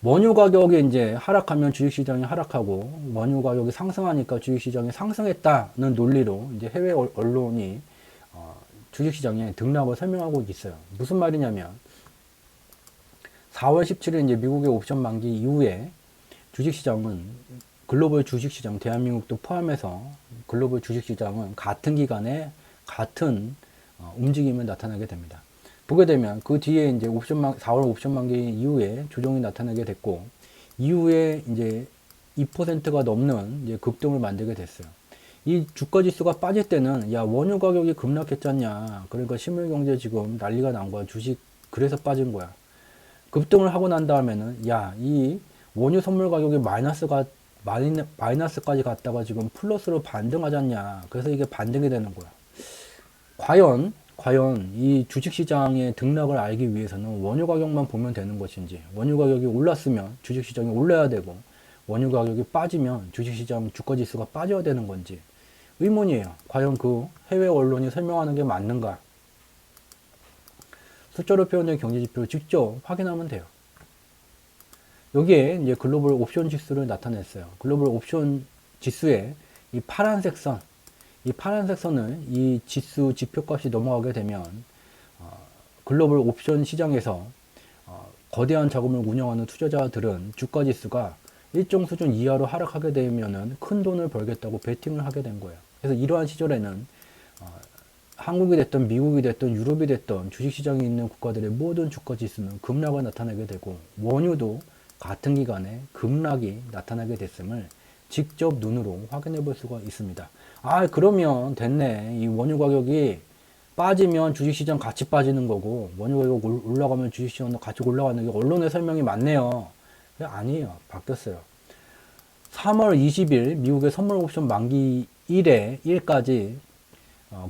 원유 가격이 이제 하락하면 주식시장이 하락하고 원유 가격이 상승하니까 주식시장이 상승했다는 논리로 이제 해외 언론이 주식시장의 등락을 설명하고 있어요. 무슨 말이냐면 4월 17일 이제 미국의 옵션 만기 이후에 주식시장은 글로벌 주식시장 대한민국도 포함해서 글로벌 주식시장은 같은 기간에 같은 움직임을 나타나게 됩니다. 보게 되면 그 뒤에 이제 4월 옵션 만기 이후에 조정이 나타나게 됐고 이후에 이제 2%가 넘는 이제 급등을 만들게 됐어요. 이 주가 지수가 빠질 때는 야 원유 가격이 급락했잖냐, 그러니까 실물경제 지금 난리가 난 거야, 주식 그래서 빠진 거야. 급등을 하고 난 다음에는 야 이 원유 선물 가격이 마이너스까지 갔다가 지금 플러스로 반등하잖냐, 그래서 이게 반등이 되는 거야. 과연 이 주식시장의 등락을 알기 위해서는 원유 가격만 보면 되는 것인지, 원유 가격이 올랐으면 주식시장이 올라야 되고 원유 가격이 빠지면 주식시장 주가지수가 빠져야 되는 건지 의문이에요. 과연 그 해외 언론이 설명하는 게 맞는가? 숫자로 표현된 경제지표를 직접 확인하면 돼요. 여기에 이제 글로벌 옵션 지수를 나타냈어요. 글로벌 옵션 지수의 이 파란색 선을 이 지수 지표값이 넘어가게 되면 글로벌 옵션 시장에서 거대한 자금을 운영하는 투자자들은 주가 지수가 일정 수준 이하로 하락하게 되면은 큰 돈을 벌겠다고 베팅을 하게 된 거예요. 그래서 이러한 시절에는 한국이 됐든 미국이 됐든 유럽이 됐든 주식시장에 있는 국가들의 모든 주가 지수는 급락을 나타내게 되고 원유도 같은 기간에 급락이 나타나게 됐음을 직접 눈으로 확인해 볼 수가 있습니다. 아, 그러면 됐네. 이 원유 가격이 빠지면 주식시장 같이 빠지는 거고 원유 가격 올라가면 주식시장도 같이 올라가는 게 언론의 설명이 맞네요. 아니에요. 바뀌었어요. 3월 20일 미국의 선물 옵션 만기 1까지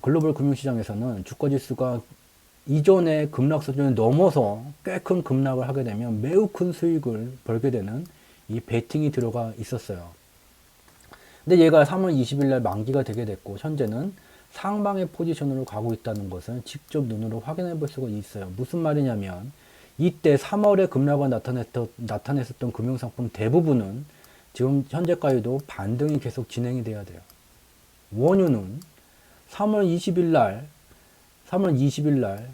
글로벌 금융시장에서는 주가지수가 이전의 급락 수준을 넘어서 꽤 큰 급락을 하게 되면 매우 큰 수익을 벌게 되는 이 베팅이 들어가 있었어요. 근데 얘가 3월 20일 날 만기가 되게 됐고 현재는 상방의 포지션으로 가고 있다는 것을 직접 눈으로 확인해 볼 수가 있어요. 무슨 말이냐면 이때 3월에 급락을 나타냈었던 금융상품 대부분은 지금 현재까지도 반등이 계속 진행이 돼야 돼요. 원유는 3월 20일 날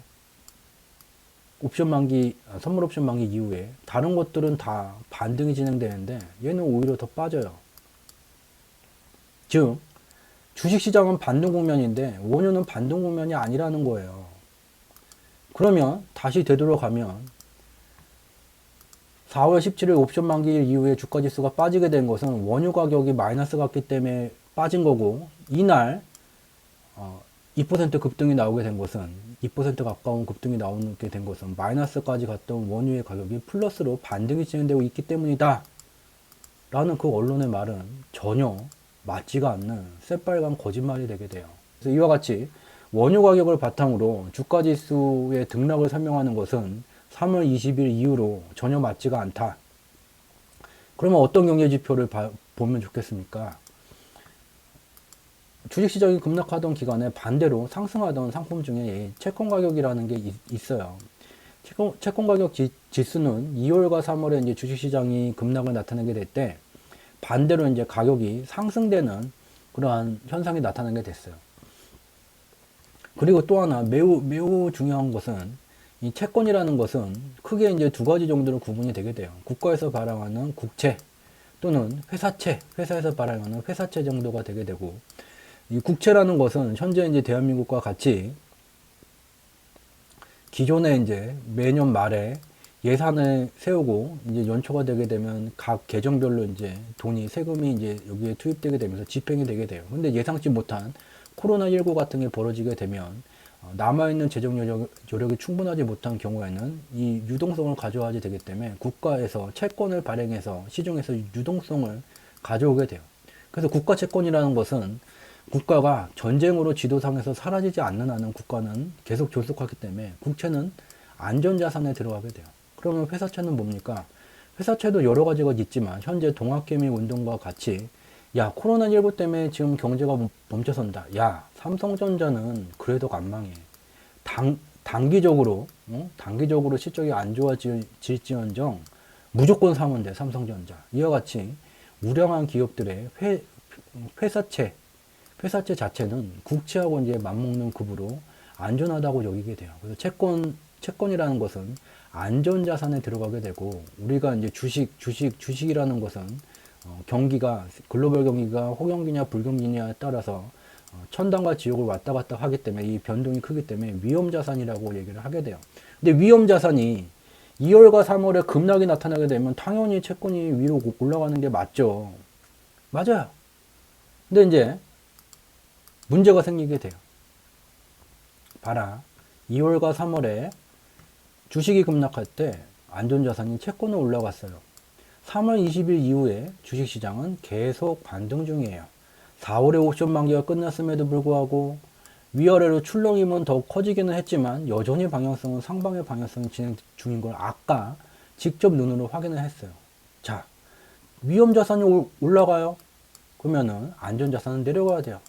옵션 만기, 선물 옵션 만기 이후에 다른 것들은 다 반등이 진행되는데 얘는 오히려 더 빠져요. 즉 주식시장은 반등 국면인데 원유는 반등 국면이 아니라는 거예요. 그러면 다시 되돌아가면 4월 17일 옵션 만기일 이후에 주가지수가 빠지게 된 것은 원유 가격이 마이너스 갔기 때문에 빠진 거고, 이날 2% 급등이 나오게 된 것은 2% 가까운 급등이 나오게 된 것은 마이너스까지 갔던 원유의 가격이 플러스로 반등이 진행되고 있기 때문이다 라는 그 언론의 말은 전혀 맞지가 않는 새빨간 거짓말이 되게 돼요. 그래서 이와 같이 원유 가격을 바탕으로 주가지수의 등락을 설명하는 것은 3월 20일 이후로 전혀 맞지가 않다. 그러면 어떤 경제지표를 보면 좋겠습니까? 주식시장이 급락하던 기간에 반대로 상승하던 상품 중에 채권 가격이라는 게 있어요. 채권 가격 지수는 2월과 3월에 이제 주식시장이 급락을 나타내게 될 때 반대로 이제 가격이 상승되는 그러한 현상이 나타나게 됐어요. 그리고 또 하나 매우 중요한 것은 이 채권이라는 것은 크게 이제 두 가지 정도로 구분이 되게 돼요. 국가에서 발행하는 국채 또는 회사에서 발행하는 회사채 정도가 되게 되고, 이 국채라는 것은 현재 이제 대한민국과 같이 기존에 이제 매년 말에 예산을 세우고 이제 연초가 되게 되면 각 계정별로 이제 세금이 이제 여기에 투입되게 되면서 집행이 되게 돼요. 근데 예상치 못한 코로나19 같은 게 벌어지게 되면 남아있는 재정 여력이 충분하지 못한 경우에는 이 유동성을 가져와야 되기 때문에 국가에서 채권을 발행해서 시중에서 유동성을 가져오게 돼요. 그래서 국가 채권이라는 것은 국가가 전쟁으로 지도상에서 사라지지 않는 한은 국가는 계속 존속하기 때문에 국채는 안전자산에 들어가게 돼요. 그러면 회사채는 뭡니까? 회사채도 여러 가지가 있지만 현재 동학개미 운동과 같이 야 코로나19 때문에 지금 경제가 멈춰선다. 야 삼성전자는 그래도 안 망해. 단기적으로 실적이 안 좋아질지언정 무조건 사면 돼, 삼성전자. 이와 같이 우량한 기업들의 회사채 자체는 국채하고 이제 맞먹는 급으로 안전하다고 여기게 돼요. 그래서 채권이라는 것은 안전자산에 들어가게 되고, 우리가 이제 주식이라는 것은 경기가, 글로벌 경기가 호경기냐 불경기냐에 따라서 천당과 지옥을 왔다 갔다 하기 때문에 이 변동이 크기 때문에 위험자산이라고 얘기를 하게 돼요. 근데 위험자산이 2월과 3월에 급락이 나타나게 되면 당연히 채권이 위로 올라가는 게 맞죠. 맞아요. 근데 이제 문제가 생기게 돼요. 봐라. 2월과 3월에 주식이 급락할 때 안전자산인 채권은 올라갔어요. 3월 20일 이후에 주식시장은 계속 반등 중이에요. 4월에 옵션 만기가 끝났음에도 불구하고 위아래로 출렁임은 더 커지기는 했지만 여전히 방향성은 상방의 방향성이 진행 중인 걸 아까 직접 눈으로 확인을 했어요. 자, 위험자산이 올라가요? 그러면은 안전자산은 내려가야 돼요.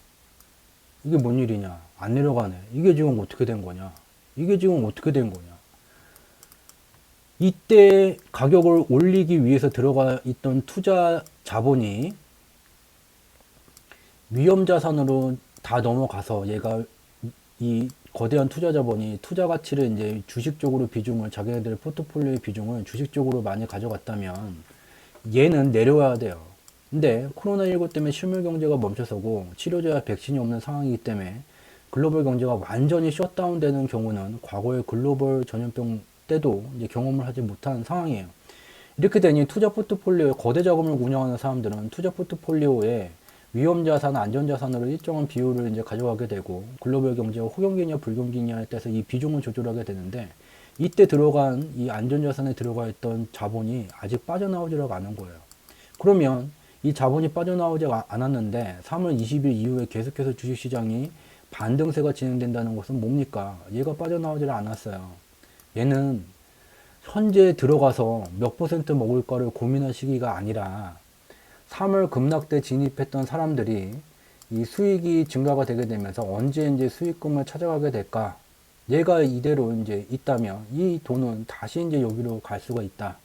이게 뭔 일이냐? 안 내려가네. 이게 지금 어떻게 된 거냐? 이게 지금 어떻게 된 거냐? 이때 가격을 올리기 위해서 들어가 있던 투자 자본이 위험자산으로 다 넘어가서 얘가 이 거대한 투자 자본이 투자 가치를 이제 주식 쪽으로 비중을, 자기네들 포트폴리오의 비중을 주식 쪽으로 많이 가져갔다면 얘는 내려와야 돼요. 근데 코로나19 때문에 실물 경제가 멈춰서고 치료제와 백신이 없는 상황이기 때문에 글로벌 경제가 완전히 셧다운 되는 경우는 과거의 글로벌 전염병 때도 이제 경험을 하지 못한 상황이에요. 이렇게 되니 투자 포트폴리오에 거대 자금을 운영하는 사람들은 투자 포트폴리오에 위험자산, 안전자산으로 일정한 비율을 이제 가져가게 되고 글로벌 경제가 호경기냐 불경기냐에 따라서 이 비중을 조절하게 되는데, 이때 들어간 이 안전자산에 들어가 있던 자본이 아직 빠져나오지를 않은 거예요. 그러면 이 자본이 빠져나오지 않았는데 3월 20일 이후에 계속해서 주식시장이 반등세가 진행된다는 것은 뭡니까? 얘가 빠져나오지를 않았어요. 얘는 현재 들어가서 몇 퍼센트 먹을까를 고민할 시기가 아니라 3월 급락때 진입했던 사람들이 이 수익이 증가가 되게 되면서 언제 이제 수익금을 찾아가게 될까? 얘가 이대로 이제 있다면 이 돈은 다시 이제 여기로 갈 수가 있다.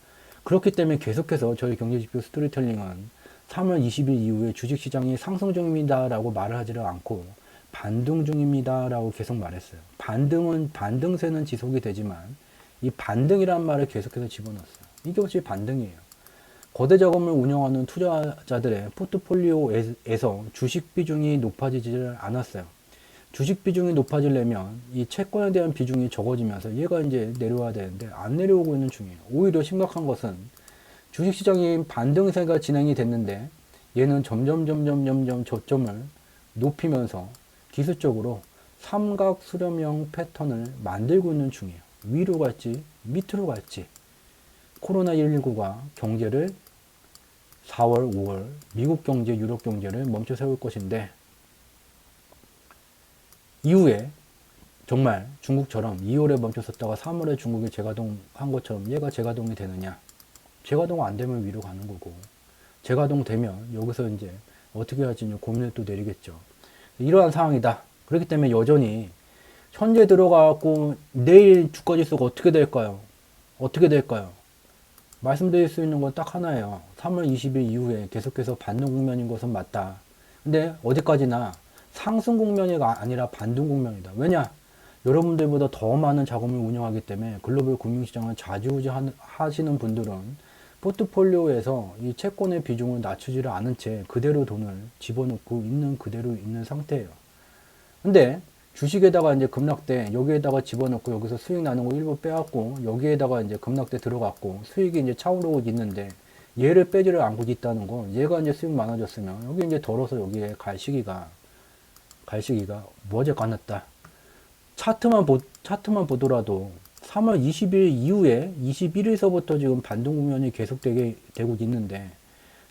그렇기 때문에 계속해서 저희 경제지표 스토리텔링은 3월 20일 이후에 주식시장이 상승 중입니다 라고 말을 하지를 않고 반등 중입니다 라고 계속 말했어요. 반등세는 지속이 되지만 이 반등이란 말을 계속해서 집어넣었어요. 이게 혹시 반등이에요. 거대 자금을 운영하는 투자자들의 포트폴리오에서 주식 비중이 높아지지를 않았어요. 주식 비중이 높아지려면 이 채권에 대한 비중이 적어지면서 얘가 이제 내려와야 되는데 안 내려오고 있는 중이에요. 오히려 심각한 것은 주식시장이 반등세가 진행이 됐는데 얘는 점점 저점을 높이면서 기술적으로 삼각 수렴형 패턴을 만들고 있는 중이에요. 위로 갈지 밑으로 갈지. 코로나19가 경제를 4월, 5월 미국 경제, 유럽 경제를 멈춰 세울 것인데, 이후에 정말 중국처럼 2월에 멈춰섰다가 3월에 중국이 재가동한 것처럼 얘가 재가동이 되느냐? 재가동 안 되면 위로 가는 거고, 재가동 되면 여기서 이제 어떻게 할지 고민을 또 내리겠죠. 이러한 상황이다. 그렇기 때문에 여전히 현재 들어가고 내일 주가지수가 어떻게 될까요? 어떻게 될까요? 말씀드릴 수 있는 건 딱 하나예요. 3월 20일 이후에 계속해서 반등 국면인 것은 맞다. 근데 어디까지나 상승 국면이 아니라 반등 국면이다. 왜냐? 여러분들보다 더 많은 자금을 운영하기 때문에 글로벌 금융시장을 좌지우지 하시는 분들은 포트폴리오에서 이 채권의 비중을 낮추지를 않은 채 그대로 돈을 집어넣고 있는 그대로 있는 상태예요. 근데 주식에다가 이제 급락때 여기에다가 집어넣고 여기서 수익 나는 거 일부 빼왔고 여기에다가 이제 급락때 들어갔고 수익이 이제 차오르고 있는데 얘를 빼지를 않고 있다는 건 얘가 이제 수익 많아졌으면 여기 이제 덜어서 여기에 갈 시기가 머지않았다 갔다. 차트만 보더라도 3월 20일 이후에 21일서부터 지금 반등 국면이 계속되게 되고 있는데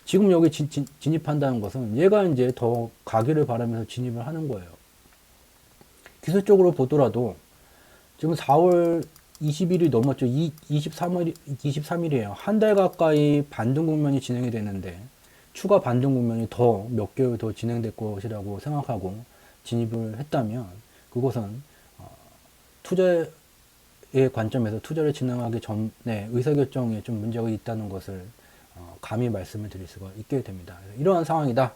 지금 여기 진입한다는 것은 얘가 이제 더 가기를 바라면서 진입을 하는 거예요. 기술적으로 보더라도 지금 4월 20일이 넘었죠. 23일이에요. 한 달 가까이 반등 국면이 진행이 되는데 추가 반등 국면이 더 몇 개월 더 진행될 것이라고 생각하고 진입을 했다면 그것은 투자 투자의 관점에서 투자를 진행하기 전에 의사결정에 좀 문제가 있다는 것을 감히 말씀을 드릴 수가 있게 됩니다. 이러한 상황이다.